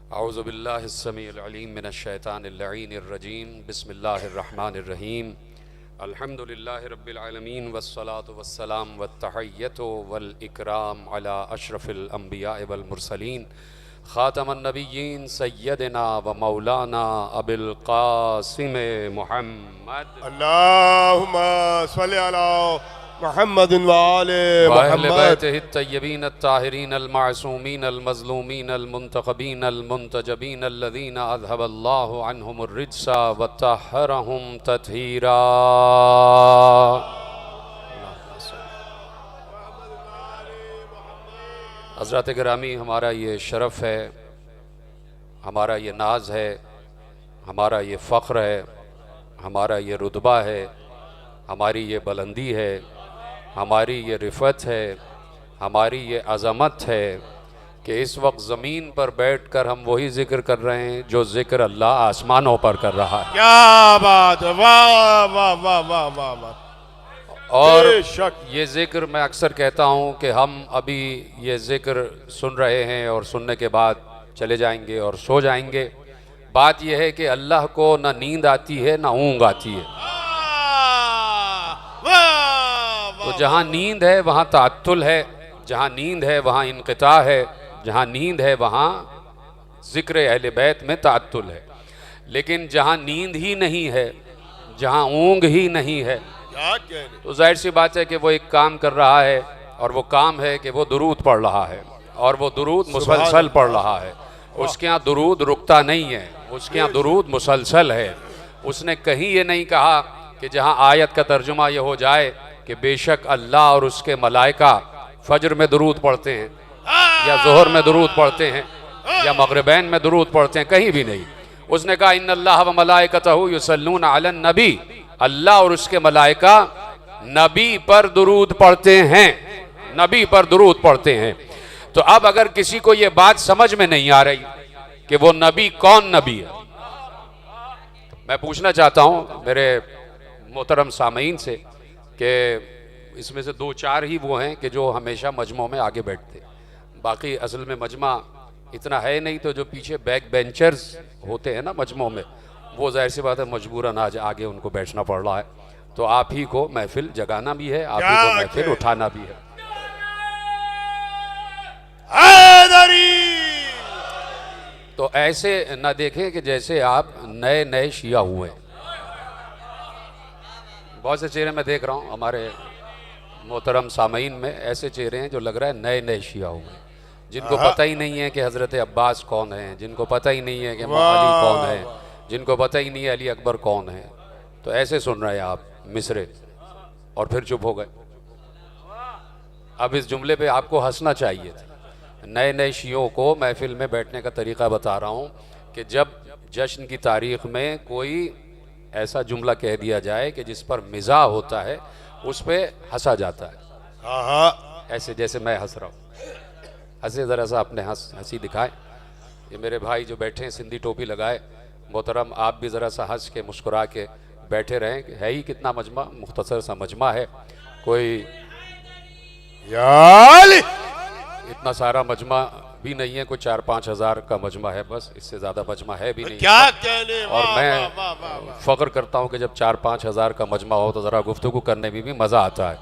औज़ुबिल्लाहिस्समीउल अलीम मिनश्शैतानिर लईनिर रजीम बिस्मिल्लाहिर रहमानिर रहीम अल्हम्दुलिल्लाहि रब्बिल आलमीन वस्सलातु वस्सलाम वत्तहिय्यतु वल इकराम अला अशरफिल अंबिया वल मुरसलीन ख़ातमन नबिय्यीन सय्यदना व मौलाना अबिल क़ासिम मुहम्मद अल्लाहुम्मा सल्लि अला मुहम्मद व आले अहले मुहम्मद बैतिहि अत्तय्यबीन अत्ताहिरीन अलमासूमीन अलमज़लूमीन अलमुंतखबीन अलमुंतजबीन अल्लज़ीना अज़हबल्लाहु अन्हुमुर रिज्सा व तहहरहुम तत्हीरा। हज़रात गिरामी, हमारा ये शरफ़ है, हमारा ये नाज है, हमारा ये फ़ख्र है, हमारा ये रुतबा है, हमारी ये बुलंदी है, हमारी ये रिफ़त है, हमारी ये अज़मत है कि इस वक्त ज़मीन पर बैठकर हम वही ज़िक्र कर रहे हैं जो ज़िक्र अल्लाह आसमानों पर कर रहा है। क्या बात है, वाह वाह वाह वाह वाह वाह। और बेशक ये ज़िक्र मैं अक्सर कहता हूँ कि हम अभी ये ज़िक्र सुन रहे हैं और सुनने के बाद चले जाएंगे और सो जाएंगे। बात यह है कि अल्लाह को ना नींद आती है ना ऊँघ आती है। तो जहाँ नींद है वहाँ ताअत्तुल है, जहाँ नींद है वहाँ इनक़िता है, जहाँ नींद है वहाँ ज़िक्र अहले बैत में ताअत्तुल है। लेकिन जहाँ नींद ही नहीं है, जहाँ ऊँघ ही नहीं है, तो जाहिर सी बात है कि वो एक काम कर रहा है और वो काम है कि वो दुरूद पढ़ रहा है और वो दुरूद मुसलसल पढ़ रहा है। उसके यहाँ दुरूद रुकता नहीं है, उसके यहाँ दुरूद मुसलसल है। उसने कहीं ये नहीं कहा कि जहाँ आयत का तर्जुमा ये हो जाए कि बेशक अल्लाह और उसके मलाइका फजर में दुरूद पढ़ते हैं या ज़ोहर में दुरूद पढ़ते हैं या मगरिबैन में दुरूद पढ़ते हैं, कहीं भी नहीं। उसने कहा इन्नल्लाह व मलाइकतहु युसल्लूना अलन नबी, अल्लाह और उसके मलाइका नबी पर दुरूद पढ़ते हैं, नबी पर दुरूद पढ़ते हैं। तो अब अगर किसी को ये बात समझ में नहीं आ रही कि वो नबी कौन नबी है, मैं पूछना चाहता हूँ मेरे मोहतरम सामीन से कि इसमें से दो चार ही वो हैं कि जो हमेशा मजमों में आगे बैठते, बाकी असल में मजमा इतना है नहीं। तो जो पीछे बैक बेंचर्स होते हैं ना मजमों में, वो जाहिर सी बात है मजबूरन आज आगे उनको बैठना पड़ रहा है। तो आप ही को महफिल जगाना भी है, आप ही को महफिल उठाना भी है। तो ऐसे ना देखें कि जैसे आप नए नए शिया हुए। बहुत से चेहरे मैं देख रहा हूँ हमारे मोहतरम सामीन में, ऐसे चेहरे हैं जो लग रहा है नए नए शिया हुए, जिनको पता ही नहीं है कि हज़रत अब्बास कौन है, जिनको पता ही नहीं है कि अली कौन है, जिनको पता ही नहीं है अली अकबर कौन है। तो ऐसे सुन रहे हैं आप मिसरे और फिर चुप हो गए। अब इस जुमले पे आपको हंसना चाहिए था। नए नए शियों को महफिल में बैठने का तरीक़ा बता रहा हूँ कि जब जश्न की तारीख़ में कोई ऐसा जुमला कह दिया जाए कि जिस पर मिज़ाह होता है, उस पर हंसा जाता है। ऐसे जैसे मैं हंस रहा हूँ, हंसे ज़रा सा अपने हंसी दिखाए। ये मेरे भाई जो बैठे हैं सिंधी टोपी लगाए, मोहतरम आप भी ज़रा सा हंस के मुस्कुरा के बैठे रहें। है ही कितना मजमा, मुख्तसर सा मजमा है, कोई इतना सारा मजमा भी नहीं है, कोई 4-5 हज़ार का मजमा है बस, इससे ज़्यादा मजमा है भी नहीं। क्या कहने। और मैं फ़ख्र करता हूँ कि जब 4-5 हज़ार का मजमा हो तो ज़रा गुफ्तगू करने में भी मज़ा आता है।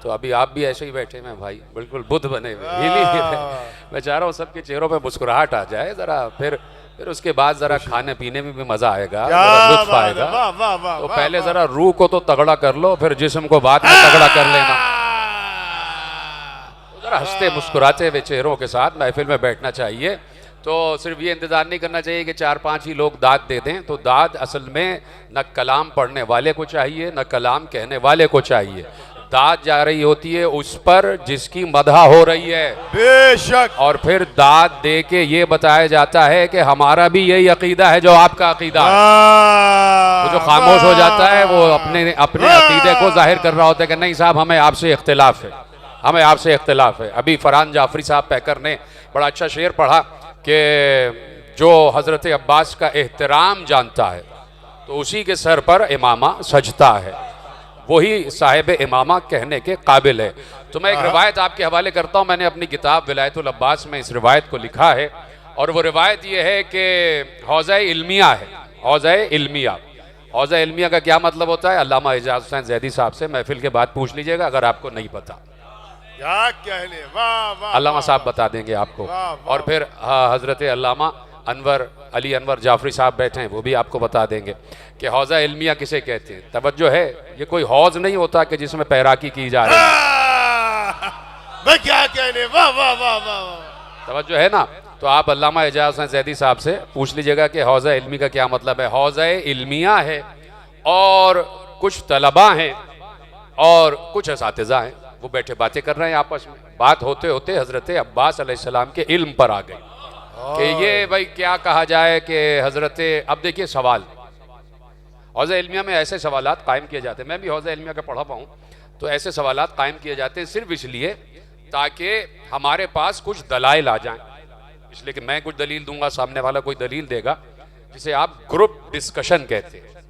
तो अभी आप भी ऐसे ही बैठे हैं भाई, बिल्कुल बुद्ध बने हुए, हिल ही रहे। मैं चाह रहा हूँ सबके चेहरों पे मुस्कुराहट आ जाए ज़रा, फिर उसके बाद ज़रा खाने पीने में भी मज़ा आएगा, लुत्फ़ आएगा। तो पहले ज़रा रूह को तो तगड़ा कर लो, फिर जिस्म को बाद में तगड़ा कर लेना। ज़रा हंसते मुस्कुराते हुए चेहरों के साथ महफिल में बैठना चाहिए। तो सिर्फ ये इंतज़ार नहीं करना चाहिए कि 4-5 ही लोग दाद दे दें। तो दाद असल में न कलाम पढ़ने वाले को चाहिए, न कलाम कहने वाले को चाहिए। दाद जा रही होती है उस पर जिसकी मदह हो रही है, बेशक। और फिर दाद दे के ये बताया जाता है कि हमारा भी यही अकीदा है जो आपका अकीदा है। तो जो खामोश हो जाता है वो अपने अकीदे को जाहिर कर रहा होता है कि नहीं साहब हमें आपसे इख्तिलाफ है, हमें आपसे इख्तिलाफ है। अभी फरहान जाफरी साहब पैकर ने बड़ा अच्छा शेर पढ़ा कि जो हज़रत अब्बास का एहतराम जानता है तो उसी के सर पर इमामा सजता है, वही साहिब इमामा कहने के काबिल है। तो मैं एक रिवायत आपके हवाले करता हूँ। मैंने अपनी किताब विलायतुल अब्बास में इस रिवायत को लिखा है। और वो रिवायत ये है कि हौज़ा इल्मिया है, हौज़ा इल्मिया। हौज़ा इल्मिया का क्या मतलब होता है, अल्लामा एजाज हुसैन ज़ैदी साहब से महफिल के बाद पूछ लीजिएगा अगर आपको नहीं पता। क्या कहने, वाह वाह, अल्लामा साहब बता देंगे आपको। और फिर हज़रत अल्लामा अनवर अली अनवर जाफरी साहब बैठे हैं, वो भी आपको बता देंगे कि हौज़ा इल्मिया किसे कहते हैं। तवज्जो है, ये कोई हौज़ नहीं होता कि जिसमें तैराकी की जा रही है। मैं क्या कहने, वाह वाह वाह वाह, तवज्जो है ना। तो आप अल्लामा एजाज हुसैन ज़ैदी साहब से पूछ लीजिएगा कि हौज़ा इल्मी का क्या मतलब है। हौज़ा इल्मिया है और कुछ तलबा हैं और कुछ असातिज़ा हैं, वो बैठे बातें कर रहे हैं आपस में। बात होते होते हज़रत अब्बास अलैहिस्सलाम के इल्म पर आ गई कि ये भाई क्या कहा जाए कि हज़रत, अब देखिए सवाल हौज़ा इल्मिया में ऐसे सवालात कायम किए जाते हैं, मैं भी हौज़ा इल्मिया का पढ़ा पाऊँ, तो ऐसे सवालात कायम किए जाते हैं सिर्फ इसलिए ताकि हमारे पास कुछ दलाइल आ जाएं। इसलिए कि मैं कुछ दलील दूंगा, सामने वाला कोई दलील देगा, जिसे आप ग्रुप डिस्कशन कहते हैं।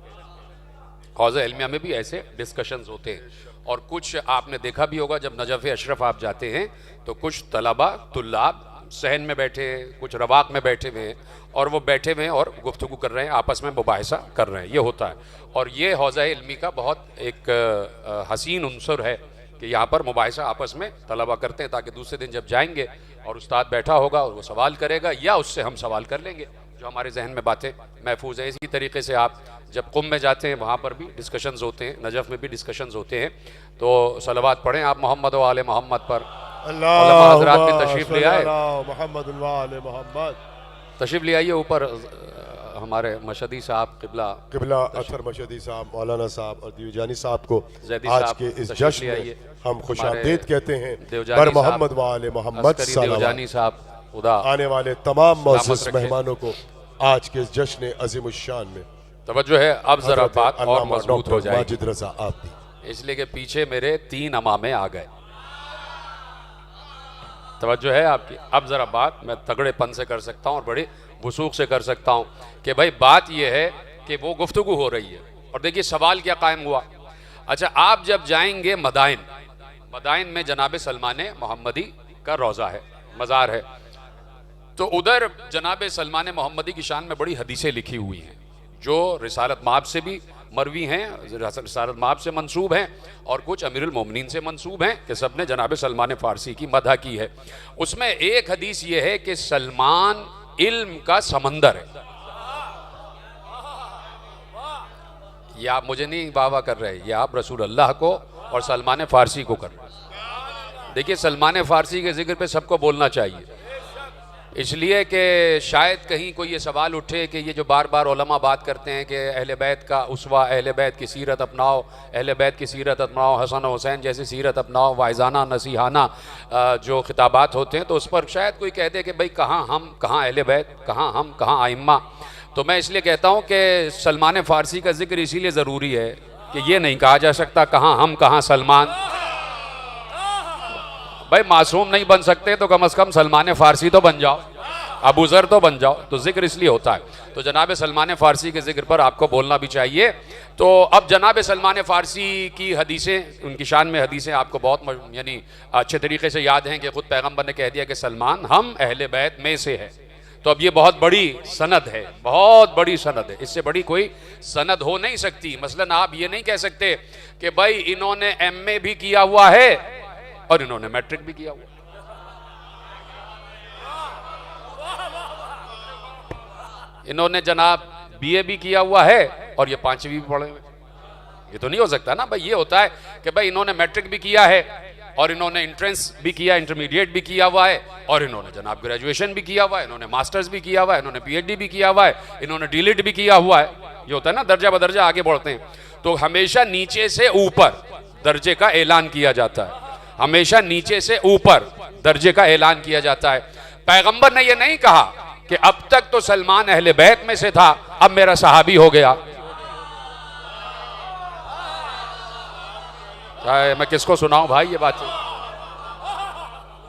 हौज़ा इल्मिया में भी ऐसे डिस्कशंस होते हैं। और कुछ आपने देखा भी होगा, जब नजफ़ अशरफ आप जाते हैं तो कुछ तलबा तुल्लाब सहन में बैठे, कुछ रवाक में बैठे हुए हैं और वो बैठे हुए हैं और गुफ्तगू कर रहे हैं, आपस में मुबाहिसा कर रहे हैं, ये होता है। और ये हौज़ा इल्मी का बहुत एक हसीन उन्सर है कि यहाँ पर मुबाहिसा आपस में तलबा करते हैं, ताकि दूसरे दिन जब जाएंगे और उस्ताद बैठा होगा और वो सवाल करेगा या उससे हम सवाल कर लेंगे, जो हमारे जहन में बातें महफूज हैं। इसी तरीके से आप जब कुम में जाते हैं वहाँ पर भी डिस्कशंस होते हैं, नजफ़ में भी डिस्कशंस होते हैं। तो सलवात पढ़ें आप मोहम्मद व आले मोहम्मद पर। उलमा हज़रात भी तशरीफ़ ले आए, तशरीफ़ ले आइए ऊपर। हमारे मशदी साहब किबला अतर मशदी साहब, मौलाना साहब और दिवजानी साहब को ज़ैदी आज साहब के इस तशरीफ़ जश्न ले में आइए। हम खुशामदीद हमारे कहते हैं। देवजानी बर साहब, मोहम्मद व आले मोहम्मद अस्करी सलावत। देवजानी साहब खुदा आने वाले तमाम सलामत मोअज़्ज़ज़ रखे। मेहमानों को आज के इस जश्न अज़ीमुश्शान में तवज्जो है। अब ज़रा हज़रत बात और अल्लामा मजबूत हो डॉक्टर जाएगी, माजिद रज़ा आबदी, इसलिए कि पीछे मेरे 3 अमामे आ गए। तवज्जो है आपकी। अब ज़रा बात मैं तगड़ेपन से कर सकता हूँ और बड़ी वसूख से कर सकता हूँ कि भाई बात यह है कि वो गुफ्तगू हो रही है और देखिए सवाल क्या कायम हुआ। अच्छा, आप जब जाएंगे मदाइन, मदाइन में जनाब सलमान मोहम्मदी का रोज़ा है, मज़ार है, तो उधर जनाब सलमान मोहम्मदी की शान में बड़ी हदीसें लिखी हुई हैं जो रिसालत माब से भी मरवी हैं, रिसालत माब से मंसूब हैं और कुछ अमीरुल मोमिनीन से मंसूब हैं कि सब ने जनाब सलमान फ़ारसी की मदह की है। उसमें एक हदीस ये है कि सलमान इल्म का समंदर है। ये आप मुझे नहीं वाह कर रहे, ये आप रसूल अल्लाह को और सलमान फ़ारसी को कर रहे हैं। देखिए सलमान फ़ारसी के जिक्र पे सबको बोलना चाहिए, इसलिए कि शायद कहीं कोई ये सवाल उठे कि ये जो बार बार उलमा बात करते हैं कि अहले बैत का उसवा, अहले बैत की सीरत अपनाओ, अहले बैत की सीरत अपनाओ, हसन हुसैन जैसी सीरत अपनाओ, वाइजाना नसीहाना जो खिताबात होते हैं, तो उस पर शायद कोई कह दे कि भाई कहाँ हम, कहाँ अहले बैत, कहाँ हम, कहाँ आइम्मा। तो मैं इसलिए कहता हूँ कि सलमान फ़ारसी का जिक्र इसीलिए ज़रूरी है कि ये नहीं कहा जा सकता कहाँ हम, कहाँ सलमान। भाई मासूम नहीं बन सकते तो कम से कम सलमान फ़ारसी तो बन जाओ, अबू ज़र तो बन जाओ। तो जिक्र इसलिए होता है। तो जनाब सलमान फ़ारसी के जिक्र पर आपको बोलना भी चाहिए। तो अब जनाब सलमान फ़ारसी की हदीसें, उनकी शान में हदीसें आपको बहुत यानी अच्छे तरीके से याद हैं कि ख़ुद पैगम्बर ने कह दिया कि सलमान हम अहले बैत में से है। तो अब ये बहुत बड़ी सनद है, बहुत बड़ी सनद है, इससे बड़ी कोई सनद हो नहीं सकती। मसलन आप ये नहीं कह सकते कि भाई इन्होंने MA भी किया हुआ है और इन्होंने मैट्रिक भी किया हुआ। इन्होंने जनाब BA भी किया हुआ है और ये 5वीं भी पढ़े हुए, ये तो नहीं हो सकता ना भाई। ये होता है कि भाई इन्होंने मैट्रिक भी किया है और इन्होंने इंट्रेंस भी किया, इंटरमीडिएट भी किया हुआ है और इन्होंने जनाब ग्रेजुएशन भी किया हुआ है, इन्होंने मास्टर्स भी किया हुआ है, इन्होंने PhD भी किया हुआ है, इन्होंने DLED भी किया हुआ है। ये होता है ना, दर्जा बदर्जा आगे बढ़ते हैं। तो हमेशा नीचे से ऊपर दर्जे का ऐलान किया जाता है, हमेशा नीचे से ऊपर दर्जे का ऐलान किया जाता है। पैगंबर ने यह नहीं कहा कि अब तक तो सलमान अहले बैत में से था, अब मेरा सहाबी हो गया। मैं किसको सुनाऊं भाई ये बात?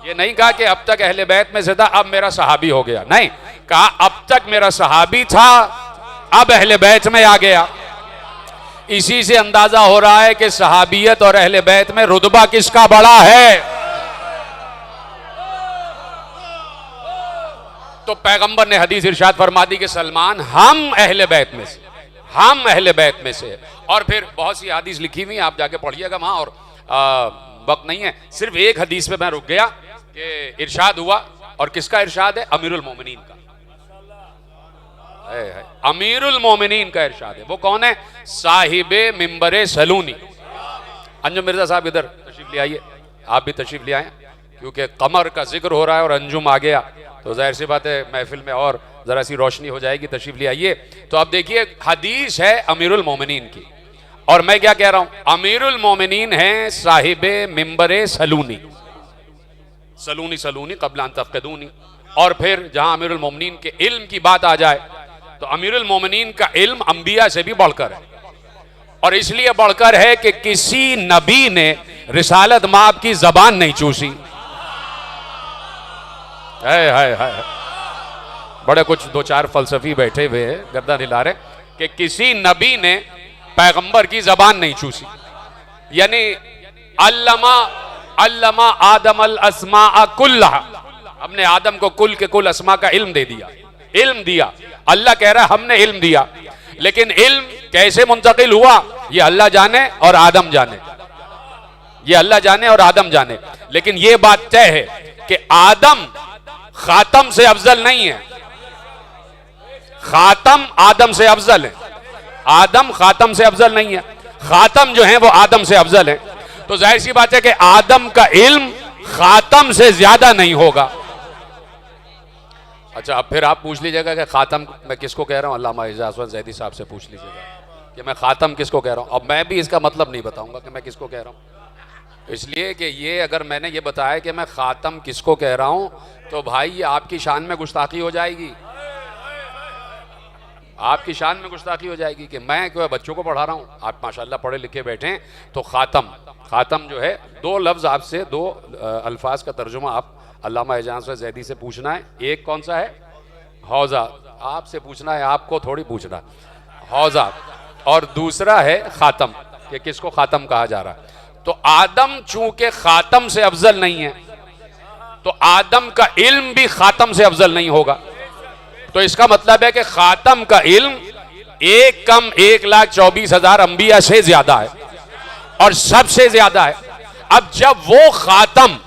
ये नहीं कहा कि अब तक अहले बैत में से था, अब मेरा सहाबी हो गया। नहीं कहा, अब तक मेरा सहाबी था, अब अहले बैत में आ गया। इसी से अंदाजा हो रहा है कि सहाबियत और अहले बैत में रुतबा किसका बड़ा है। तो पैगंबर ने हदीस इरशाद फरमा दी कि सलमान हम अहले बैत में से, हम अहले बैत में से। और फिर बहुत सी हदीस लिखी हुई, आप जाके पढ़िएगा वहां। और वक्त नहीं है, सिर्फ एक हदीस पे मैं रुक गया कि इरशाद हुआ, और किसका इरशाद है? अमीरुल मोमिनीन का। अमीरुल मोमिनीन का इरशाद है। वो कौन है? साहिबे मिंबरे सलूनी। अंजुम मिर्जा साहब इधर तशरीफ ले आइए, आप भी तशरीफ ले आए, क्योंकि कमर का जिक्र हो रहा है और अंजुम आ गया तो जाहिर सी बात है महफिल में और जरा सी रोशनी हो जाएगी। तशरीफ ले आइए। तो आप देखिए हदीस है अमीरुल मोमिनीन की, और मैं क्या कह रहा हूं? अमीरुल मोमिनीन है साहिबे मिंबरे सलूनी। सलूनी सलूनी कब्ल तफकदूनी। और फिर जहां अमीरुल मोमिनीन के इल्म की बात आ जाए तो अमीरुल मोमिनीन का इल्म अंबिया से भी बढ़कर है, और इसलिए बढ़कर है कि किसी नबी ने रिसालत माप की जबान नहीं चूसी। है बड़े कुछ दो चार फलसफी बैठे हुए हैं गर्दन हिला रहे कि किसी नबी ने पैगंबर की जबान नहीं चूसी। यानी अल्लमा आदम अल अस्मा कुल्लहा, हमने आदम को कुल के कुल अस्मा का इल्म दे दिया, इल्म दिया। अल्लाह कह रहा है हमने इल्म दिया, लेकिन इल्म कैसे मुंतकिल हुआ ये अल्लाह जाने और आदम जाने, ये अल्लाह जाने और आदम जाने। लेकिन ये बात तय है कि आदम खातम से अफजल नहीं है, खातम आदम से अफजल है। आदम खातम से अफजल नहीं है, खातम जो है वो आदम से अफजल है। तो जाहिर सी बात है कि आदम का इल्म खातम से ज्यादा नहीं होगा। अच्छा, अब फिर आप पूछ लीजिएगा कि खातम मैं किसको कह रहा हूं? अल्लामा इजाज़त ज़ैदी साहब से पूछ लीजिएगा कि मैं खातम किसको कह रहा हूं। अब मैं भी इसका मतलब नहीं बताऊंगा कि मैं किसको कह रहा हूं, इसलिए कि ये अगर मैंने ये बताया कि मैं खातम किसको कह रहा हूं तो भाई ये आपकी शान में गुस्ताखी हो जाएगी, आपकी शान में गुस्ताखी हो जाएगी कि मैं क्यों बच्चों को पढ़ा रहा हूं। आप माशाल्लाह पढ़े लिखे बैठे हैं। तो खातम जो है, दो लफ्ज़ आपसे, दो अल्फाज का तर्जुमा आप अल्लामा इजाज़त ज़ैदी से पूछना है। एक कौन सा है? हौज़ा, आपसे पूछना है, आपको थोड़ी पूछना। हौज़ा। और दूसरा है खातम, कि किसको खातम कहा जा रहा है। तो आदम चूंकि खातम से अफजल नहीं है तो आदम का इल्म भी खातम से अफजल नहीं होगा। तो इसका मतलब है कि खातम का इल्म एक कम 1,24,000 अंबिया से ज्यादा है और सबसे ज्यादा है। अब जब वो खातम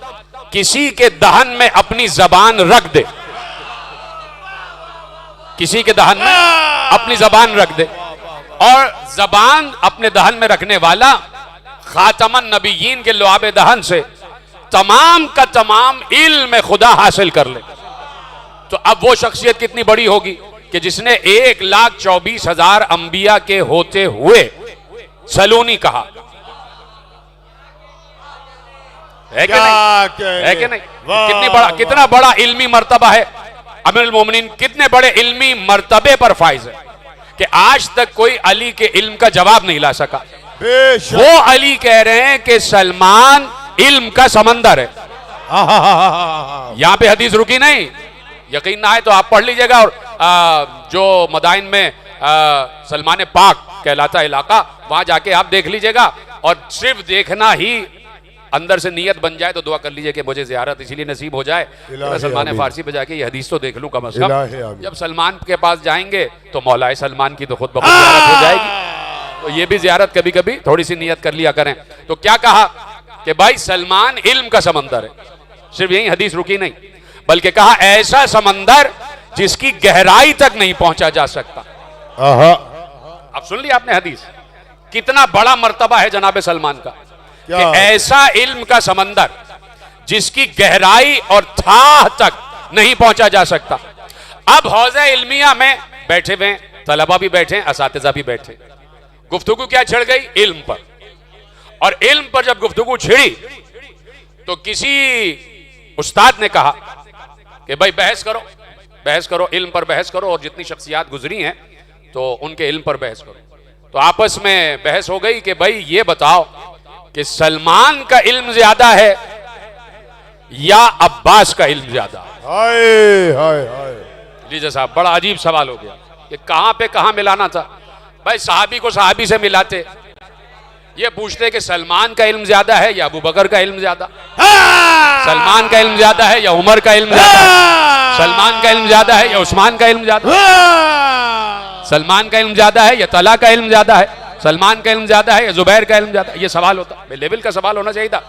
किसी के दहन में अपनी जबान रख दे, किसी के दहन में अपनी जबान रख दे, और जबान अपने दहन में रखने वाला खातमन नबीयीन के लुआबे दहन से तमाम का तमाम इल्म खुदा हासिल कर ले, तो अब वो शख्सियत कितनी बड़ी होगी कि जिसने 1,24,000 अंबिया के होते हुए सलूनी कहा। है कि नहीं? है कि नहीं? कितनी बड़ा, कितना बड़ा इल्मी मर्तबा है अमीरुल मोमिनीन, कितने बड़े इल्मी मर्तबे पर फाइज है कि आज तक कोई अली के इल्म का जवाब नहीं ला सका। वो अली कह रहे हैं कि सलमान इल्म का समंदर है। यहां पे हदीस रुकी नहीं, यकीन ना है तो आप पढ़ लीजिएगा। और जो मदाइन में सलमान पाक कहलाता इलाका, वहां जाके आप देख लीजिएगा। और सिर्फ देखना ही, अंदर से नीयत बन जाए तो दुआ कर लीजिए कि मुझे ज़ियारत इसलिए नसीब हो जाए मैं सलमान फारसी पे जाके ये हदीस तो देख लूं कम से कम। जब सलमान के पास जाएंगे तो मौलाए सलमान की तो खुद ब खुद ज़ियारत हो जाएगी। तो ये भी ज़ियारत कभी कभी थोड़ी सी नीयत कर लिया करें। तो क्या कहा कि भाई सलमान इल्म का समंदर है। सिर्फ यही हदीस रुकी नहीं, बल्कि कहा ऐसा समंदर जिसकी गहराई तक नहीं पहुंचा जा सकता। अब सुन लिया आपने हदीस, कितना बड़ा मर्तबा है जनाबे सलमान का कि ऐसा इल्म का समंदर जिसकी गहराई और थाह तक नहीं पहुंचा जा सकता। अब हौज़ा इल्मिया में बैठे हुए तलबा भी बैठे, असातिज़ा भी बैठे, गुफ्तगू क्या छिड़ गई? इल्म पर। और इल्म पर जब गुफ्तगू छिड़ी तो किसी उस्ताद ने कहा कि भाई बहस करो, बहस करो, इल्म पर बहस करो, और जितनी शख्सियात गुजरी हैं तो उनके इल्म पर बहस करो। तो आपस में बहस हो गई कि भाई ये बताओ कि सलमान का इल्म ज्यादा है या अब्बास का इल्म ज्यादा? लीजिए साहब, बड़ा अजीब सवाल हो गया कि कहां पे कहां मिलाना था। भाई साहबी को साहबी से मिलाते, ये पूछते कि सलमान का इल्म ज्यादा है या अबू बकर का इल्म ज्यादा, सलमान का इल्म ज्यादा है या उमर का इल्म ज्यादा है, सलमान का इल्म ज्यादा है या उस्मान का इल्म ज्यादा है? सलमान का इल्म ज्यादा है या तला का इल्म ज्यादा है? सलमान का इल्म ज्यादा है या जुबैर का इल्म ज्यादा है? ये सवाल होता है, लेवल का सवाल होना चाहिए था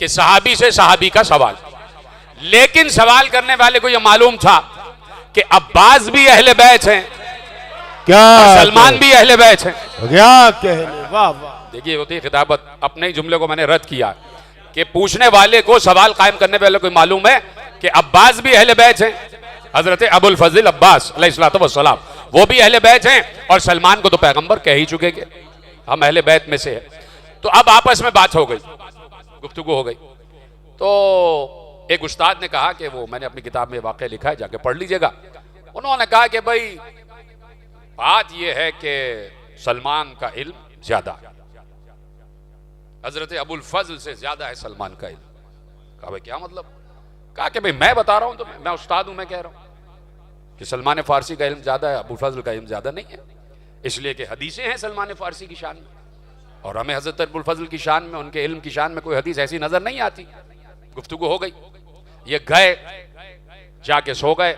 कि सहाबी से सहाबी का सवाल। लेकिन सवाल करने वाले को यह मालूम था कि अब्बास भी अहले बैत हैं, क्या सलमान भी अहले बैत हैं। क्या कहने, वाह वाह। देखिए होती है खिताबत, अपने ही जुमले को मैंने रद्द किया कि पूछने वाले को, सवाल कायम करने वाले को मालूम है कि अब्बास भी अहले बैत हैं, हजरत अबुल फजल अब्बास अलैहिस्सलातु वस्सलाम वो भी अहले बैत हैं, और सलमान को तो पैगंबर कह ही चुके कि हम अहले बैत में से हैं। तो अब आपस में बात हो गई, गुफ्तगू हो गई। तो एक उस्ताद ने कहा कि वो मैंने अपनी किताब में वाकया लिखा है, जाके पढ़ लीजिएगा। उन्होंने कहा कि भाई बात यह है कि सलमान का इल्म ज्यादा है, हजरत अबुल फजल से ज्यादा है सलमान का इल्म। कहा भाई क्या मतलब? कहा कि भाई मैं बता रहा हूं, तो मैं उस्ताद हूं, मैं कह रहा हूं कि सलमान फारसी का इल्म ज्यादा है, अबुल फजल का इल्म ज्यादा नहीं है, इसलिए कि हदीसें हैं सलमान फारसी की शान में, और हमें हजरत अबुल फजल की शान में, उनके इल्म की शान में कोई हदीस ऐसी नजर नहीं आती। गुफ्तगू हो गई, ये गए, जाके सो गए।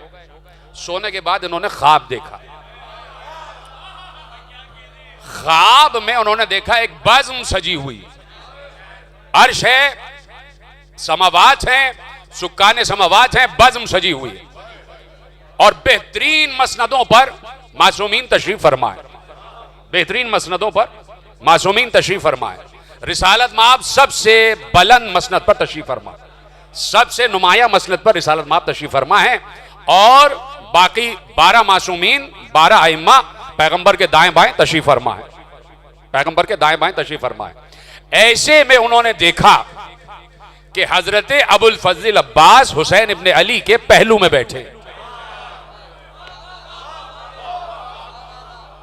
सोने के बाद इन्होंने ख्वाब देखा। ख्वाब में उन्होंने देखा एक बज़्म सजी हुई, अर्श है, समावात हैं, सुक्काने समावात हैं, बज़्म सजी हुई है, और बेहतरीन मसनदों पर मासूमीन तशरीफ फरमाए, बेहतरीन मसनदों पर मासूमीन तशरीफ फरमाए। रिसालत माब सबसे बुलंद मसनद पर तशरीफ फरमा, सबसे नुमाया मसनद पर रिसालत माब तशरीफ फरमा है, और बाकी 12 मासूमीन, 12 आइम्मा पैगंबर के दाएं बाएं तशरीफ फरमा है, पैगंबर के दाएं बाएं तशरीफ फरमा है। ऐसे में उन्होंने देखा कि हजरत अबुल फजल अब्बास हुसैन इब्ने अली के पहलू में बैठे।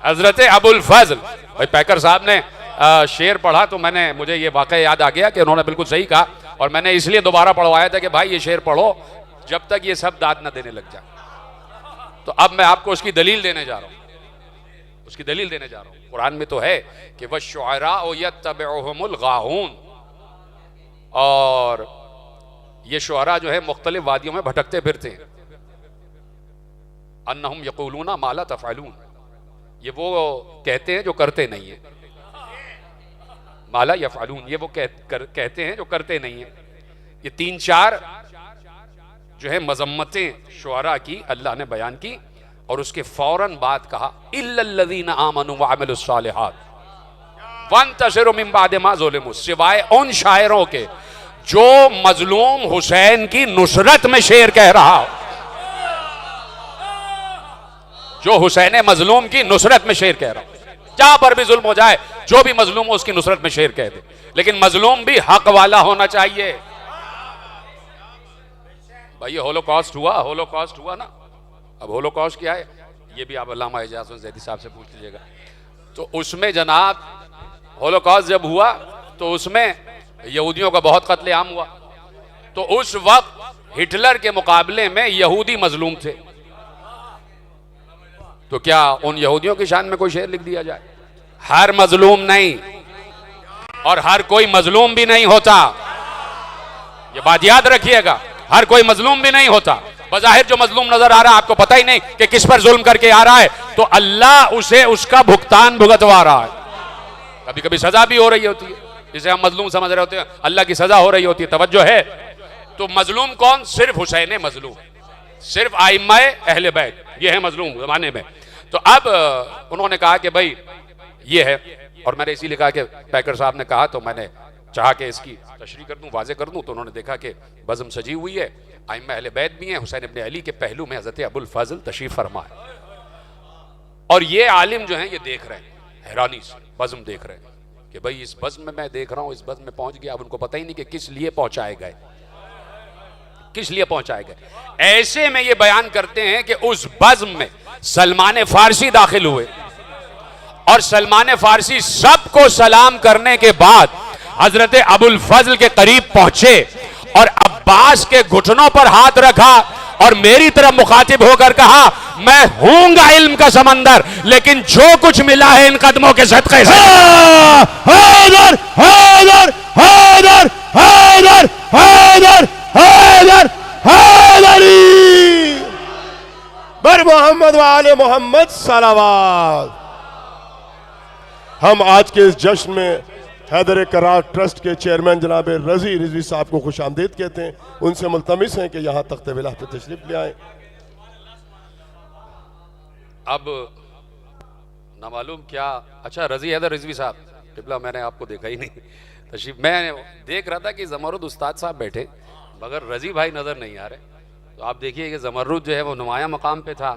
हजरत अबुल फजल, भाई पैकर साहब ने शेर पढ़ा तो मुझे ये वाकया याद आ गया कि उन्होंने बिल्कुल सही कहा, और मैंने इसलिए दोबारा पढ़वाया था कि भाई ये शेर पढ़ो जब तक ये सब दाद न देने लग जाए। तो अब मैं आपको उसकी दलील देने जा रहा हूं, उसकी दलील देने जा रहा हूं। कुरान में तो है कि वश्शुअराउ यत्तबिउहुमुल गाऊन, और ये शुअरा जो है मुख्तलिफ वादियों में भटकते फिरते हैं। अन्नहुम यक़ूलूना मा ला तफ़अलून, ये वो कहते हैं जो करते नहीं है। माला यफ़अलून, ये वो कहते हैं जो करते नहीं है। ये 3-4 जो है मजम्मतें शुअरा की अल्लाह ने बयान की, और उसके फौरन बाद कहा इल्लल्लज़ीना आमनू व अमिलुस्सालिहात वंतशिरू मिन बादि मा ज़ुलिमू, सिवाय उन शायरों के जो मजलूम हुसैन की नुसरत में शेर कह रहा हो, जो हुसैन मजलूम की नुसरत में शेर कह रहा हो। जहां पर भी जुल्म हो जाए, जो भी मजलूम हो उसकी नुसरत में शेर कह दे, लेकिन मजलूम भी हक वाला होना चाहिए। भाई ये होलोकॉस्ट हुआ ना। अब होलोकॉस्ट क्या है ये भी आप अल्लामा एजाज ज़ैदी साहब से पूछ लीजिएगा। तो उसमें जनाब होलोकॉस्ट जब हुआ तो उसमें यहूदियों का बहुत कत्लेआम हुआ, तो उस वक्त हिटलर के मुकाबले में यहूदी मजलूम थे। तो क्या उन यहूदियों की शान में कोई शेर लिख दिया जाए? हर मजलूम नहीं, और हर कोई मजलूम भी नहीं होता, ये बात याद रखिएगा। हर कोई मजलूम भी नहीं होता। बज़ाहिर जो मजलूम नजर आ रहा है, आपको पता ही नहीं कि किस पर जुल्म करके आ रहा है, तो अल्लाह उसे उसका भुगतान भुगतवा रहा है। कभी कभी सजा भी हो रही होती है, जिसे हम मजलूम समझ रहे होते हैं, अल्लाह की सजा हो रही होती है। तवज्जो है? तो मजलूम कौन? सिर्फ हुसैन मजलूम, सिर्फ आइम्माए अहले बैत, ये है मजलूम जमाने में। तो अब उन्होंने कहा कि भाई ये है, और मैंने इसीलिए कहा कि पैकर साहब ने कहा तो मैंने चाहा कि इसकी तशरीह कर दूं, वाजे कर दूं। तो उन्होंने देखा कि बज़्म सजी हुई है, आइम्मा अहले बैत भी हैं, हुसैन इब्ने अली के पहलू में हज़रत अबुल फजल तशरीफ फरमा है, और ये आलिम जो हैं ये देख रहे हैं हैरानी से, बज़्म देख रहे हैं कि भाई इस बज़्म में मैं देख रहा हूं, इस बज़्म में पहुंच गया। अब उनको पता ही नहीं कि किस लिए पहुंचाए गए, किस लिए पहुंचाए गए। ऐसे में ये बयान करते हैं कि उस बज़्म में सलमान फारसी दाखिल हुए, और सलमान फारसी सबको सलाम करने के बाद हजरत अबुल फजल के करीब पहुंचे, और अब्बास के घुटनों पर हाथ रखा, और मेरी तरफ मुखातिब होकर कहा मैं हूंगा इल्म का समंदर, लेकिन जो कुछ मिला है इन कदमों के सदक़े से। हैदर हैदर हैदर हैदर हैदर हैदर हैदरी। बर मोहम्मद वाले मोहम्मद सलावत। हम आज के इस जश्न में हैदर करार ट्रस्ट के चेयरमैन जनाब रजी रिजवी साहब को खुश आमदीद कहते हैं। उनसे मुल्तमिस हैं कि यहाँ तख्ते विलाह पे तशरीफ ले आए। अब ना मालूम क्या, अच्छा रजी हैदर रिजवी साहब टिबला, मैंने आपको देखा ही नहीं तशरीफ। मैं देख रहा था कि जमरुद उस्ताद साहब बैठे मगर रजी भाई नज़र नहीं आ रहे। तो आप देखिए कि जमरुद जो है वो नुमाया मकाम पे था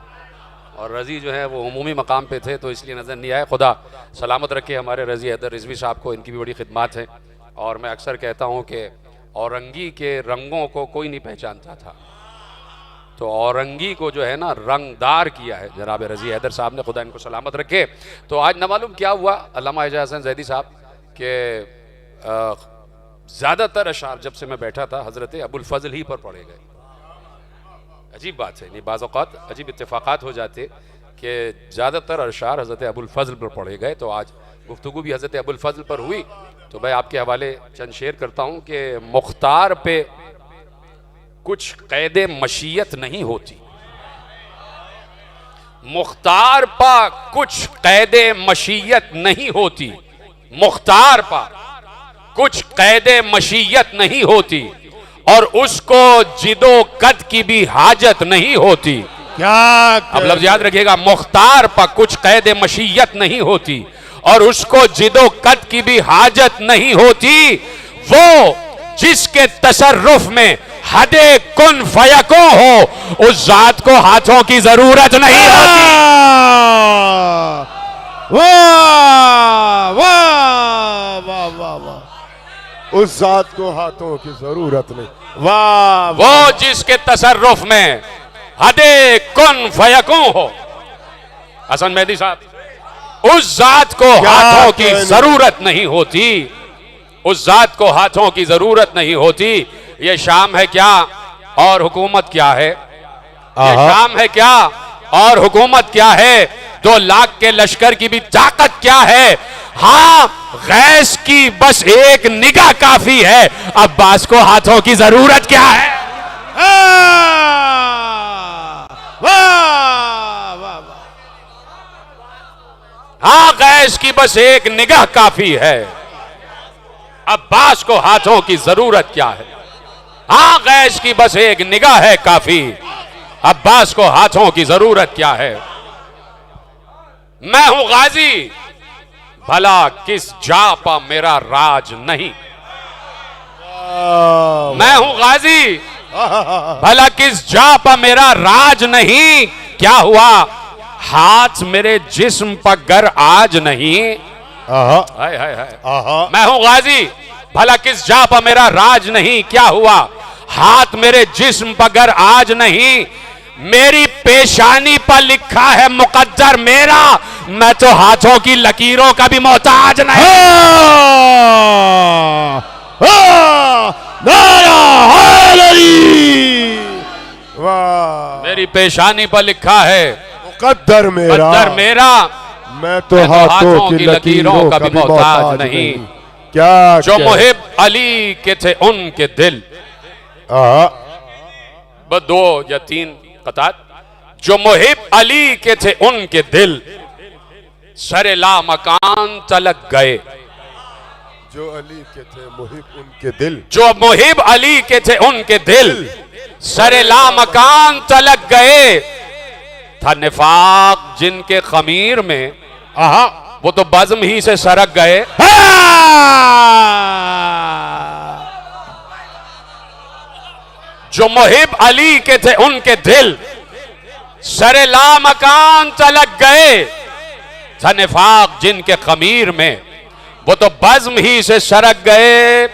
और रजी जो है वो उमूमी मकाम पे थे, तो इसलिए नज़र नहीं आए। खुदा सलामत रखे हमारे रजी हैदर रिजवी साहब को, इनकी भी बड़ी खिदमत है। और मैं अक्सर कहता हूँ कि औरंगी के रंगों को कोई नहीं पहचानता था, तो औरंगी को जो है ना रंगदार किया है जनाब रजी हैदर साहब ने, खुदा इनको सलामत रखे। तो आज न मालूम क्या हुआ, अल्लामा एजाज हसन जैदी साहब के ज़्यादातर अशार जब से मैं बैठा था हज़रत अबुल फजल ही पर पढ़े गए। अजीब बात है, नहीं बाज़ औक़ात अजीब इत्तेफाक़ात हो जाते कि ज़्यादातर अशार हज़रत अबुल फजल पर पढ़े गए। तो आज गुफ्तगू भी हज़रत अबुल फजल पर हुई, तो मैं आपके हवाले चंद शेर करता हूँ कि मुख्तार पे कुछ क़ैद मशीयत नहीं होती, मुख्तार पर कुछ क़ैद मशीयत नहीं होती, मुख्तार पर कुछ क़ैद मशीयत नहीं होती और उसको जिदो कद की भी हाजत नहीं होती। क्या अब लफ्ज़ याद रखिएगा, मुख्तार पर कुछ क़ैद मशीयत नहीं होती और उसको जिदो कद की भी हाजत नहीं होती। वो जिसके तसर्रुफ में हदे कुन फयको हो, उस जात को हाथों की जरूरत नहीं होती। वाह वाह वाह वाह वाह, उस जात को हाथों की जरूरत नहीं। वाह, वो जिसके तसर्रुफ में हदे कुन फयको हो, हसन मेहदी साहब, उस जात को हाथों की जरूरत नहीं होती, उस जात को हाथों की जरूरत नहीं होती। ये शाम है क्या और हुकूमत क्या है, ये शाम है क्या और हुकूमत क्या है, 2 लाख के लश्कर की भी ताकत क्या है। हाँ, गैस की बस एक निगाह काफी है, अब्बास को हाथों की जरूरत क्या है। हाँ, गैस की बस एक निगाह काफी है, अब्बास को हाथों की जरूरत क्या है। हाँ, गैस की बस एक निगाह है काफी, अब्बास को हाथों की जरूरत क्या है। मैं हूं गाजी, भला किस जा पा मेरा राज नहीं। मैं हूं गाजी, भला किस जा पा मेरा राज नहीं। क्या हुआ, हाथ मेरे जिस्म पर गर आज नहीं। हाय हाय हाय, मैं हूं गाजी, भला किस जा पा मेरा राज नहीं। क्या हुआ, हाथ मेरे जिस्म पर गर आज नहीं। मेरी पेशानी पर लिखा है मुकद्दर मेरा, मैं तो हाथों की लकीरों का भी मोहताज नहीं। मेरी पेशानी पर लिखा है मुकद्दर मेरा, मैं तो हाथों की लकीरों का भी मोहताज नहीं। क्या जो मुहिब अली के थे उनके दिल, बस 2 या 3 कतार। जो मुहिब अली के थे उनके दिल, सरे ला मकान तलक गए। जो अली के थे मुहिब उनके दिल, जो मुहिब अली के थे उनके दिल, सरे ला मकान तलक गए। था निफाक जिनके खमीर में, वो तो बज़्म ही से सरक गए। जो मुहिब अली के थे उनके दिल, सरे ला मकान तलक गए। था निफाक जिनके खमीर में, वो तो बज़्म ही से सरक गए।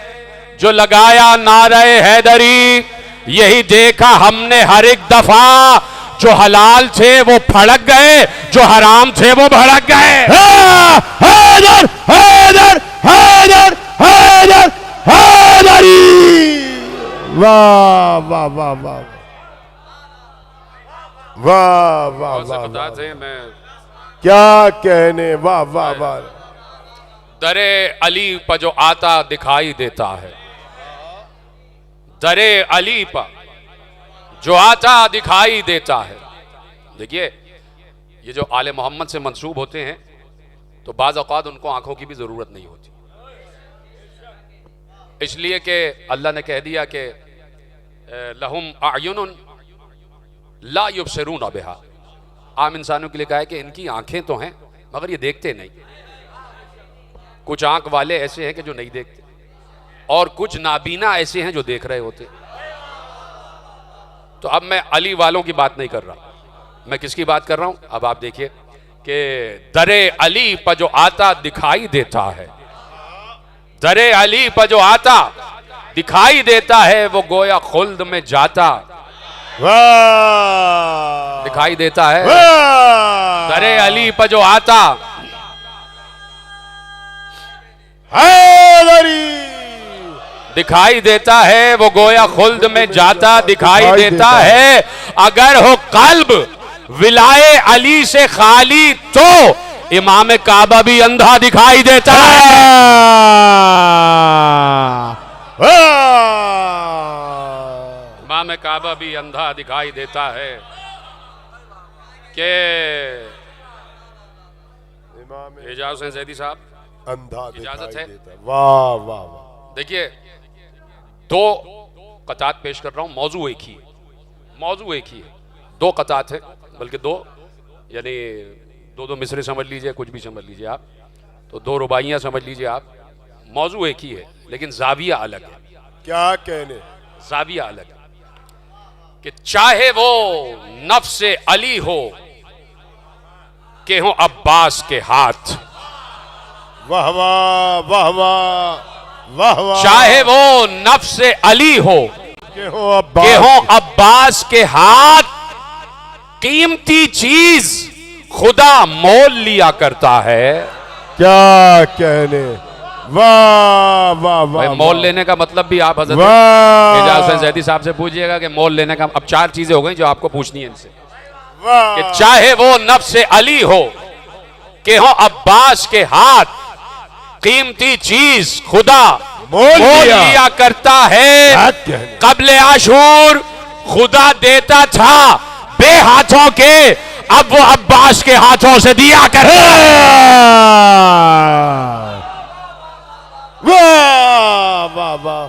जो लगाया नारे हैदरी, यही देखा हमने हर एक दफा। जो हलाल थे वो फड़क गए, जो हराम थे वो भड़क गए। हैदर हैदर हैदर हैदर हैदरी। वाह वाह वाह वाह वाह वाह वाह, मैं क्या कहने। वाह वाह वाह, दरे अली पर जो आता दिखाई देता है, दरे अली पर जो आता दिखाई देता है, देखिए, ये जो आले मोहम्मद से मंसूब होते हैं तो बाज़ औक़ात उनको आंखों की भी ज़रूरत नहीं होती, इसलिए कि अल्लाह ने कह दिया कि लहुम अयुनुन ला युबसिरूना बिहा। आम इंसानों के लिए कहा है कि इनकी आंखें तो हैं मगर ये देखते नहीं। कुछ आंख वाले ऐसे हैं कि जो नहीं देखते, और कुछ नाबीना ऐसे हैं जो देख रहे होते। तो अब मैं अली वालों की बात नहीं कर रहा, मैं किसकी बात कर रहा हूं? अब आप देखिए कि दरे अली पर जो आता दिखाई देता है, दरे अली पर जो आता दिखाई देता है, वो गोया खुल्द में जाता दिखाई देता है। दरे अली पर जो आता दिखाई देता है, वो गोया खुल्द में जाता दिखाई देता है। अगर हो कल्ब विलाए अली से खाली तो इमाम काबा भी अंधा दिखाई देता है। इमाम काबा भी अंधा दिखाई देता है कि एजाज हुसैन ज़ैदी साहब अंधा इजाजत है। वाह वाह वाह। देखिए, दो कतात पेश कर रहा हूं, मौजू एक ही है, मौजू एक ही है, दो कतात है, बल्कि दो यानी दो मिसरे समझ लीजिए, कुछ भी समझ लीजिए आप, तो दो रुबाइयां समझ लीजिए आप, मौजू एक ही है लेकिन जाविया अलग है। क्या कहने? जाविया अलग है कि चाहे वो नफ्स अली हो के हो अब्बास के हाथ, वाह वाह वाह वाह वाह वाह, चाहे वो नफ्स अली हो के हो अब्बास के हाथ, कीमती चीज खुदा मोल लिया करता है। क्या कहने? वाह वाह वाह। मोल लेने का मतलब भी आप हज़रत एजाज हुसैन ज़ैदी साहब से पूछिएगा कि मोल लेने का, अब चार चीजें हो गई जो आपको पूछनी है इनसे, कि चाहे वो नफ्स अली हो के हो अब्बास के हाथ, कीमती चीज खुदा मोल लिया करता है। कब्ले आशूर खुदा देता था बे हाथों के, अब वो अब्बास के हाथों से दिया करता है। वाह वाह वाह।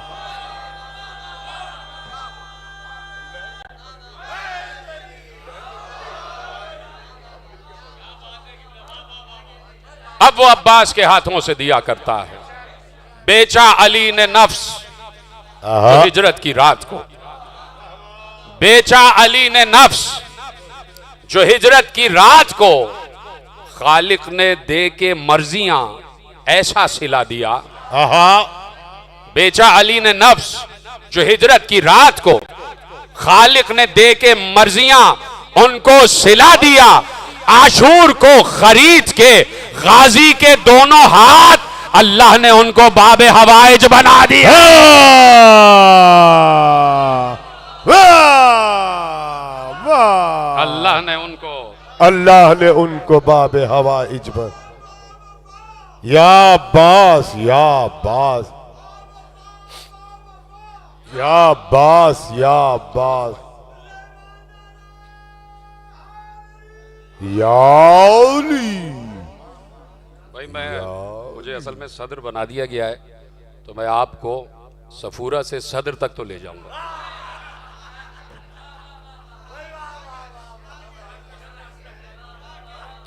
अब वो अब्बास के हाथों से दिया करता है। बेचा अली ने नफ्स तो हिजरत की रात को, बेचा अली ने नफ्स जो हिजरत की रात को, खालिक ने दे के मर्जियां ऐसा सिला दिया। बेचा अली ने नफ्स जो हिजरत की रात को, खालिक ने दे के मर्जियां उनको सिला दिया। आशूर को खरीद के गाजी के दोनों हाथ अल्लाह ने उनको बाबे हवाइज बना दिया। अल्लाह ने उनको बाबे हवाइज बन। या बास या बास या बास या बास भाई, मुझे असल में सदर बना दिया गया है तो मैं आपको सफूरा से सदर तक तो ले जाऊंगा।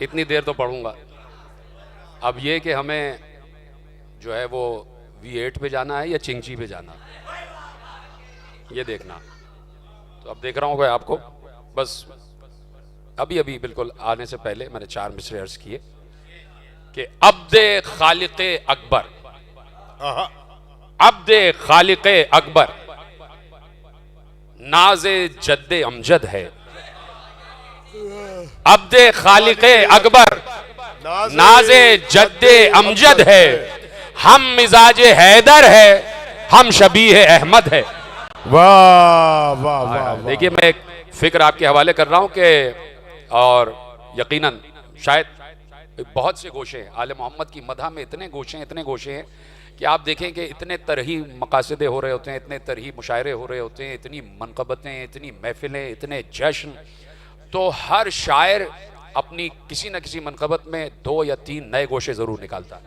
इतनी देर तो पढ़ूंगा। अब ये कि हमें जो है वो V8 पे जाना है या चिंची पे जाना है, ये देखना। तो अब देख रहा हूँ आपको, बस अभी अभी बिल्कुल आने से पहले मैंने 4 मिसरे अर्ज किए कि अब्दे खालिक़े अकबर, अब्दे खालिक़े अकबर नाज़े जद्दे अमजद है। अब्दे खालिक़े अकबर नाज़े जद्दे अमजद है। हम मिजाजे हैदर है, हम शबीह अहमद है। वाह वाह वाह। देखिए, मैं एक फिक्र आपके हवाले कर रहा हूं कि, और यकीनन शायद बहुत से गोशे हैं आले मोहम्मद की मदह में, इतने गोशे हैं कि आप देखें कि इतने तरही मकासदे हो रहे होते हैं, इतने तरही मुशायरे हो रहे होते हैं, इतनी मनकबतें, इतनी महफिलें, इतने जश्न, तो हर शायर अपनी किसी न किसी मनकबत में 2 या 3 नए गोशे जरूर निकालता है।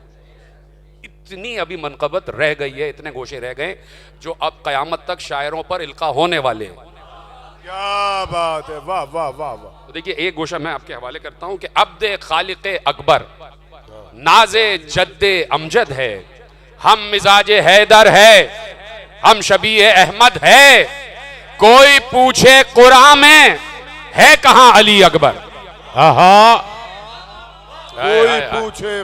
इतनी अभी मनकबत रह गई है, इतने गोशे रह गए जो अब कयामत तक शायरों पर इल्का होने वाले हैं। क्या बात है, वाह वाह वाह वाह। तो देखिए एक गोशा मैं आपके हवाले करता हूं कि अब्दे खालिक़े अकबर नाज़े जद्दे अमजद है, हम मिजाजे हैदर है, हम शबीह अहमद है, कोई पूछे कुरान में है कहां अली अकबर।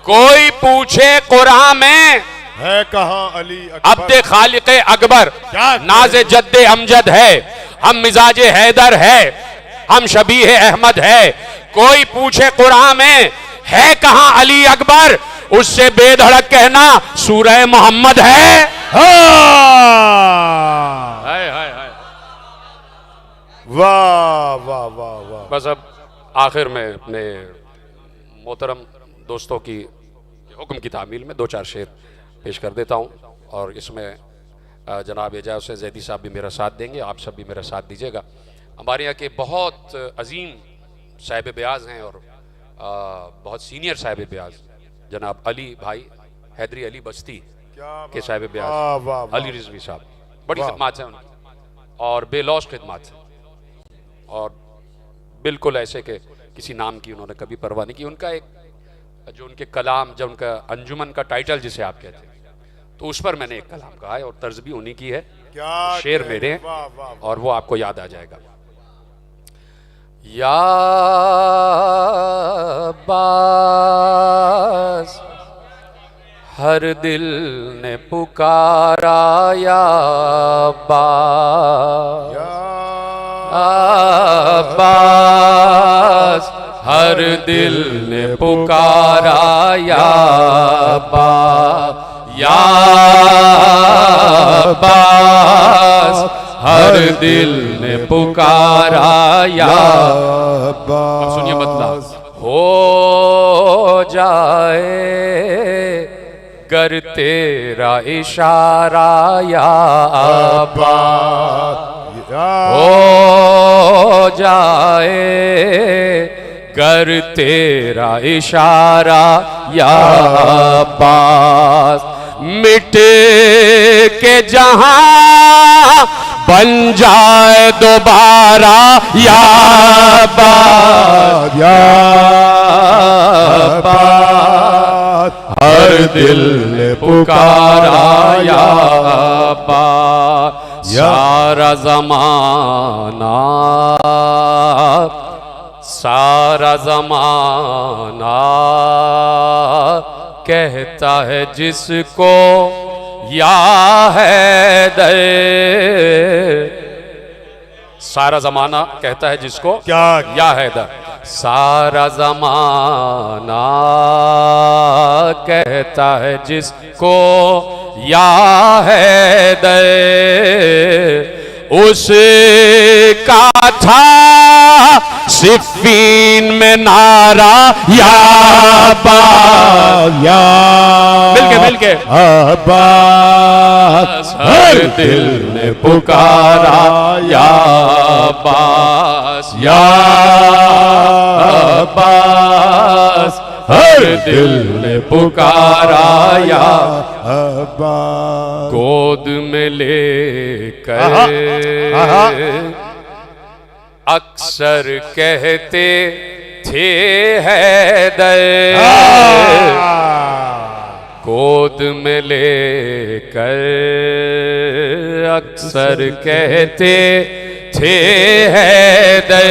कोई पूछे कुरान में है कहां अली अकबर। अब्दे खालिक़े अकबर नाज़े जद्दे अमजद है, हम मिजाजे हैदर है, हम शबीह अहमद है, कोई पूछे कुरान में है कहां अली अकबर, उससे बेधड़क कहना सूरह मोहम्मद है। हाय हाय हाय, वाह वाह वाह वाह। बस अब आखिर में अपने मोहतरम दोस्तों की हुक्म की तामील में 2-4 शेर पेश कर देता हूं, और इसमें जनाब एजाज से जैदी साहब भी मेरा साथ देंगे, आप सब भी मेरा साथ दीजिएगा। हमारे यहाँ के बहुत अजीम साहिब ब्याज हैं और बहुत सीनियर साहिब ब्याज जनाब अली भाई हैदरी अली बस्ती के साहिब ब्याज अली रिजवी साहब, बड़ी खिदमत है उनकी और बेलौस खिदमत है, और बिल्कुल ऐसे के किसी नाम की उन्होंने कभी परवाह नहीं की। उनका एक जो उनके कलाम, जब उनका अंजुमन का टाइटल जिसे आप कहते हैं, तो उस पर मैंने एक कलाम कहा है और तर्ज भी उन्हीं की है, शेर मेरे हैं और वो आपको याद आ जाएगा। या अब्बास हर दिल ने पुकारा, या अब्बास हर दिल ने पुकारा, या अब्बास हर दिल ने पुकारा, या अब्बास। सुनिए मतलब, हो जाए गर तेरा इशारा, या अब्बास हो जाए गर तेरा इशारा, या अब्बास मिट के जहां बन जाए दोबारा, या अब्बास हर दिल ने पुकारा, या अब्बास सारा ज़माना कहता है जिसको या हैदर, सारा ज़माना कहता है जिसको क्या या हैदर, सारा ज़माना कहता है जिसको या हैदर, उसका था सिफ़ीन में नारा, या अब्बास मिलके अब्बास हर दिल ने पुकारा, या अब्बास हर दिल ने पुकारा, या अब्बास गोद में लेकर अक्सर कहते थे हैदर, गोद में लेकर अक्सर कहते थे हैदर,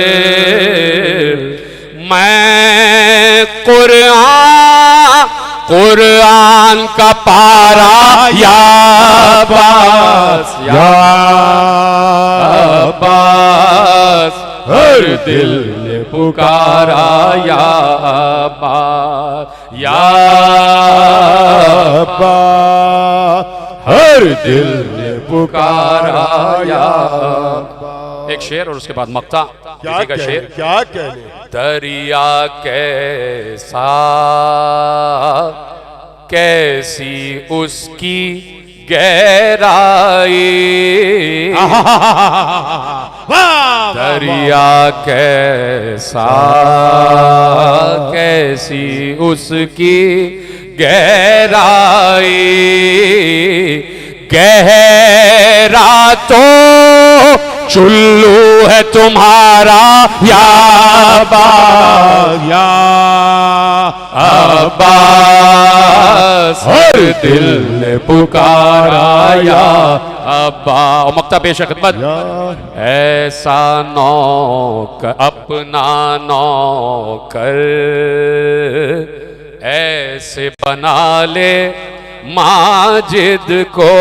मैं कुरान का पारा, या अब्बास हर दिल ने पुकारा, या अब्बास हर दिल ने पुकारा, या अब्बास। एक शेर और उसके बाद मक्ता। क्या का शेर, क्या कहने, दरिया कैसा कैसी उसकी गहराई, वाह दरिया कैसा कैसी उसकी गहराई, गहरा तो चुल्लू है तुम्हारा या अब्बास, हर दिल ने पुकारा या अब्बा। और मक्ता पेश खिदमत। ऐसा नौकर अपना नौकर ऐसे बना ले माजिद को,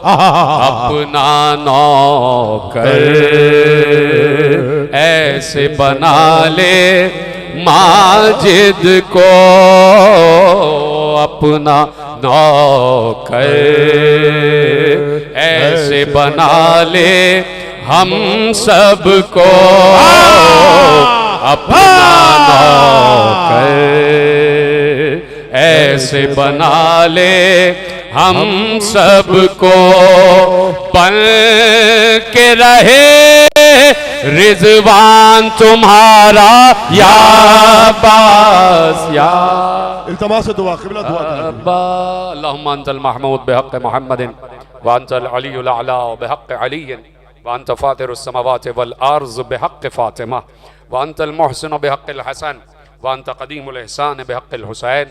अपना नौकर ऐसे बना ले माजिद को, अपना नौकर ऐसे बना ले हम सबको, अपना नौकर ऐसे बना ले हम सबको, बन के रहे रिजवान तुम्हारा या अब्बास या इल्तिमास से दुआ क़िबला दुआ अब्बा। अल्लाहुम्मा अंतल महमूद बिहक़्क़ि मुहम्मदिन व अंतल अलीयुल अला बिहक़्क़ि अलीयिन व अंत फ़ातिरुस समावाति वल अर्ज़ बिहक़्क़ि फ़ातिमा व अंतल मुहसिन बिहक़्क़िल हसन व अंत क़दीमुल इहसान बिहक़्क़िल हुसैन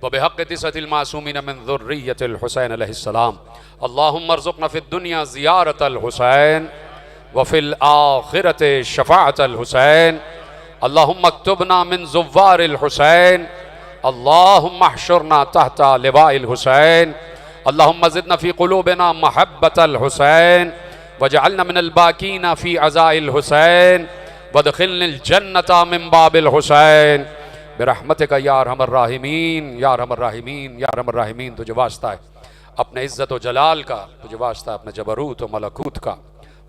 व बिहक़्क़ि तिसअतिल मासूमीन मिन ज़ुर्रिय्यतिल हुसैन अलैहिस्सलाम। अल्लाहुम्मा अर्ज़ुक़ना फ़िद दुनिया ज़ियारतल हुसैन व फ़िल आख़िरति शफ़ाअतल हुसैन। अल्लाहुम्मा अक्तुबना मिन ज़ुव्वारिल हुसैन। अल्लाहुम्मा अहशुरना तहता लिवाइल हुसैन। अल्लाहुम्मा ज़िदना फ़ी क़ुलूबिना महब्बतल हुसैन वजअलना मिनल बाकीना फ़ी अज़ाइल हुसैन वदखिलनिल जन्नता मिन बाबिल हुसैन बिरहमतिका या अरहमर राहिमीन या अरहमर राहिमीन या अरहमर राहिमीन। तुझे वास्ता है अपने इज़्ज़त व जलाल का, तुझे वास्ता है अपने जबरूत व मलकूत का,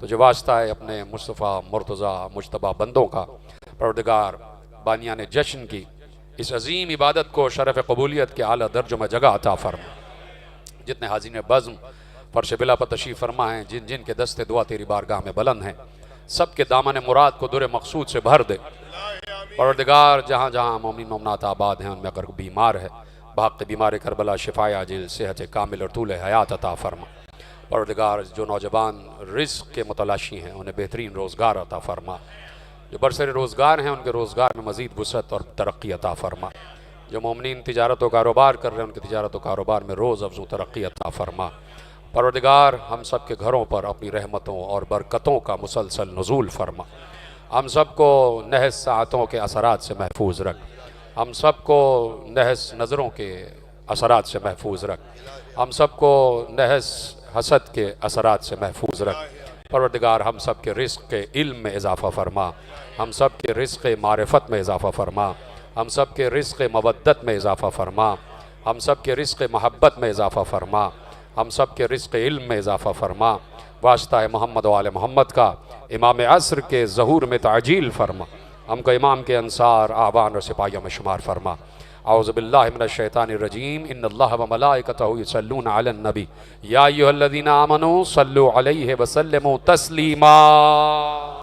तुझे वास्ता है अपने मुस्तफ़ा मुर्तज़ा मुज्तबा बंदों का। परवरदिगार बानियान जश्न की इस अजीम इबादत को शरफ़ कबूलियत के आला दर्जों में जगह अता फरमा। जितने हाज़िन बज़्म फर्श बिला पर तशरीफ़ फरमा हैं, जिन जिन के दस्ते दुआ तेरी बारगाह में बुलंद हैं, सब के दामन मुराद को दुर मकसूद से भर दे। परवरदिगार जहाँ जहाँ मोमिन मोमनात आबाद हैं उनमें अगर बीमार है बहक़ बीमार करबला शिफाए आजिल सेहत कामिल और तूल हयात अता फरमा। परवरदिगार जो नौजवान रिज़्क़ के मुतलाशी हैं उन्हें बेहतरीन रोज़गार अता फरमा। जो बरसर रोज़गार हैं उनके रोज़गार में मज़ीद वुसअत और तरक्की अता फरमा। जो मोमिनीन तिजारत व कारोबार कर रहे हैं उनके तिजारत व कारोबार में रोज़ अफ़ज़ू तरक्की अता फरमा। परवरदिगार हम सब के घरों पर अपनी रहमतों और बरकतों का मुसलसल नुज़ूल फरमा। हम सब को नहस साअतों के असरात से महफूज रख, हम सब को नहस नज़रों के असरात से महफूज रख, हम सब को नहस हसद के असरात से महफूज रख। परवरदिगार हम सब के रिज़्क़ के इल्म में इजाफ़ा फरमा, हम सब के रिज़्क़ मारिफत में इजाफ़ा फरमा, हम सब के रिज़्क़ मवद्दत में इजाफ़ा फरमा, हम सब के रिज़्क़ महब्बत में इजाफ़ा फरमा, हम सब के रिज़्क़ इल्म में इजाफ़ा फरमा। वास्ता है मोहम्मद व आले मोहम्मद का, इमाम असर के ज़हूर में ताजील फरमा। हमको इमाम के अंसार आवान और सिपाहियों में शुमार फरमा। औज़ु बिल्लाहि मिनश शैतानिर रजीम। इन्नल्लाह व मलाइकतहु युसल्लूना अलन नबी या अय्युहल्लज़ीना आमनू सल्लु अलैहि व सल्लिमू तस्लीमा।